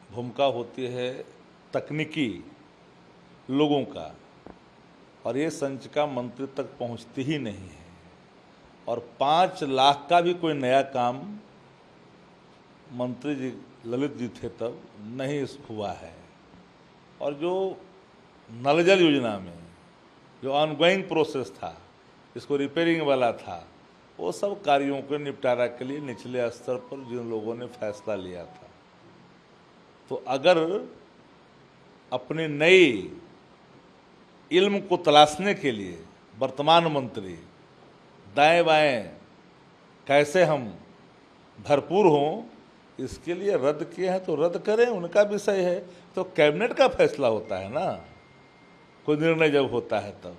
भूमिका होती है तकनीकी लोगों का, और ये संचिका मंत्री तक पहुंचती ही नहीं है। और 5 लाख का भी कोई नया काम मंत्री जी ललित जी थे तब नहीं हुआ है। और जो नल जल योजना में जो ऑनगोइंग प्रोसेस था, इसको रिपेयरिंग वाला था, वो सब कार्यों के निपटारा के लिए निचले स्तर पर जिन लोगों ने फैसला लिया था, तो अगर अपनी नई इल्म को तलाशने के लिए वर्तमान मंत्री दाएं बाएं कैसे हम भरपूर हों, इसके लिए रद्द किए हैं तो रद्द करें, उनका विषय है। तो कैबिनेट का फैसला होता है ना, कोई निर्णय जब होता है तब,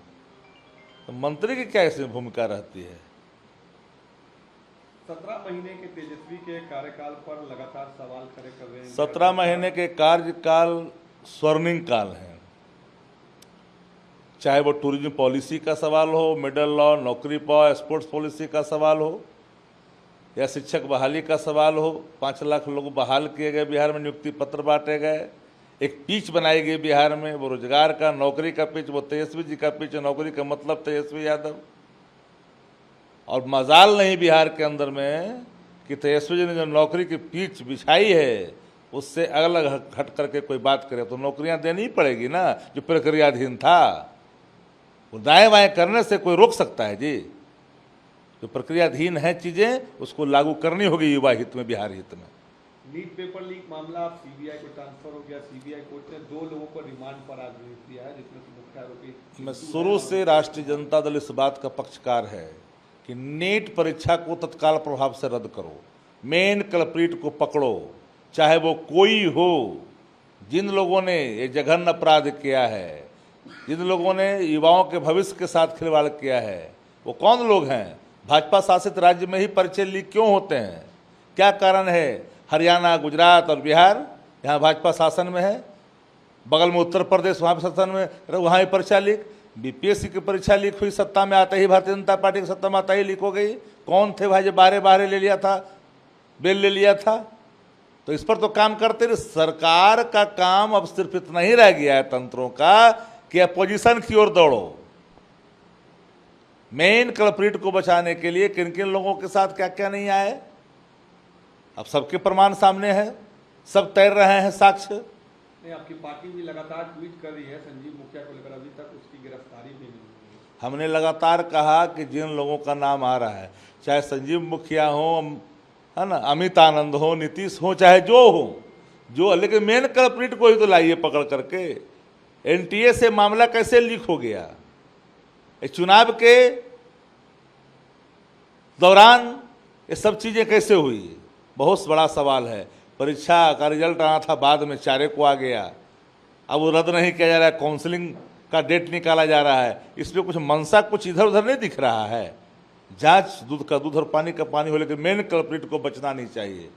तो मंत्री की क्या इसमें भूमिका रहती है। 17 महीने के तेजस्वी के कार्यकाल पर लगातार सवाल खड़े कर रहे हैं। 17 महीने के कार्यकाल स्वर्णिम काल है, चाहे वो टूरिज्म पॉलिसी का सवाल हो, मिडल लॉ, नौकरी पाओ, स्पोर्ट्स पॉलिसी का सवाल हो, या शिक्षक बहाली का सवाल हो। 5 लाख लोग बहाल किए गए बिहार में, नियुक्ति पत्र बांटे गए, एक पिच बनाई गई बिहार में, वो रोजगार का, नौकरी का पिच, वो तेजस्वी जी का पिच, नौकरी का मतलब तेजस्वी यादव। और मजाल नहीं बिहार के अंदर में कि तेजस्वी जी ने जो नौकरी की पिच बिछाई है उससे अलग हट करके कोई बात करे तो नौकरियां देनी ही पड़ेगी ना, जो प्रक्रियाधीन था। वो दाएं बाएं करने से कोई रोक सकता है जी? जो प्रक्रियाधीन है चीजें, उसको लागू करनी होगी युवा हित में, बिहार हित में। नीट पेपर लीक मामला अब सीबीआई को ट्रांसफर हो गया। सीबीआई कोर्ट ने 2 लोगों को रिमांड पर आज भेज दिया है, जिसमें से मुख्य आरोपी। मैं शुरू से राष्ट्रीय जनता दल इस बात का पक्षकार है कि नीट परीक्षा को तत्काल प्रभाव से रद्द करो, मेन कल्प्रिट को पकड़ो, चाहे वो कोई हो। जिन लोगों ने ये जघन्य अपराध किया है, जिन लोगों ने युवाओं के भविष्य के साथ खिलवाड़ किया है, वो कौन लोग हैं? भाजपा शासित राज्य में ही परीक्षा लीक क्यों होते हैं? क्या कारण है? हरियाणा, गुजरात और बिहार, यहाँ भाजपा शासन में है, बगल में उत्तर प्रदेश, वहाँ भी शासन में, वहाँ ही परीक्षा लीक। बीपीएससी की परीक्षा लीक हुई, सत्ता में आते ही, भारतीय जनता पार्टी की सत्ता में आता ही लीक हो गई। कौन थे भाई जो बारे ले लिया था, बेल ले लिया था? तो इस पर तो काम करते रहे। सरकार का काम अब सिर्फ इतना ही रह गया है तंत्रों का कि अपोजिशन की ओर दौड़ो। मेन कल्प्रिट को बचाने के लिए किन किन लोगों के साथ क्या क्या नहीं आए, अब सबके प्रमाण सामने है, सब तैर रहे हैं साक्ष्य। नहीं, आपकी पार्टी भी लगातार ट्वीट कर रही है संजीव मुखिया को लेकर, अभी तक उसकी गिरफ्तारी भी नहीं हुई है। हमने लगातार कहा कि जिन लोगों का नाम आ रहा है, चाहे संजीव मुखिया हो, है ना, अमित आनंद हो, नीतीश हो, चाहे जो हो, जो, लेकिन मेन कल्प्रिट को ही तो लाइए पकड़ करके। एनटीए से मामला कैसे लीक हो गया? चुनाव के दौरान ये सब चीजें कैसे हुई? बहुत बड़ा सवाल है। परीक्षा का रिजल्ट आना था, बाद में 4 को आ गया, अब वो रद्द नहीं किया जा रहा है, काउंसलिंग का डेट निकाला जा रहा है। इसमें कुछ मनसा कुछ इधर उधर नहीं दिख रहा है। जांच दूध का दूध और पानी का पानी हो, लेकिन मेन कल्प्रिट को बचना नहीं चाहिए।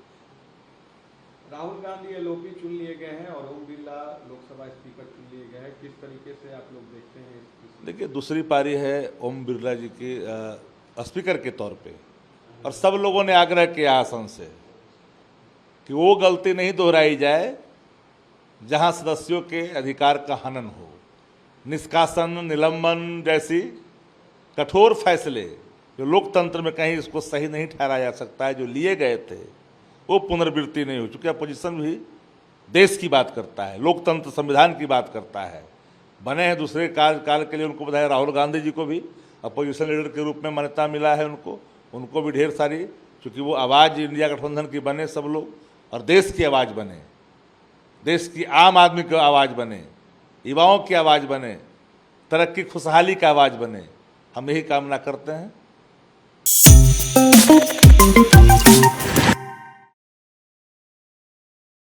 राहुल गांधी एलओपी चुन लिए गए हैं और ओम बिरला लोकसभा स्पीकर चुन लिए गए हैं। किस तरीके से आप लोग देखते हैं? देखिए, दूसरी पारी है ओम बिरला जी की स्पीकर के तौर पे, और सब लोगों ने आग्रह किया आसन से कि वो गलती नहीं दोहराई जाए जहां सदस्यों के अधिकार का हनन हो। निष्कासन, निलंबन जैसी कठोर फैसले जो लोकतंत्र में कहीं इसको सही नहीं ठहराया जा सकता है, जो लिए गए थे, वो पुनर्वृत्ति नहीं हो चुकी। अपोजिशन भी देश की बात करता है, लोकतंत्र संविधान की बात करता है। बने हैं दूसरे कार्यकाल के लिए, उनको बधाई। राहुल गांधी जी को भी अपोजिशन लीडर के रूप में मान्यता मिला है, उनको भी ढेर सारी, क्योंकि वो आवाज़ इंडिया गठबंधन की बने सब लोग, और देश की आवाज़ बने, देश की आम आदमी की आवाज़ बने, युवाओं की आवाज़ बने, तरक्की खुशहाली की आवाज़ बने। हम यही कामना करते हैं।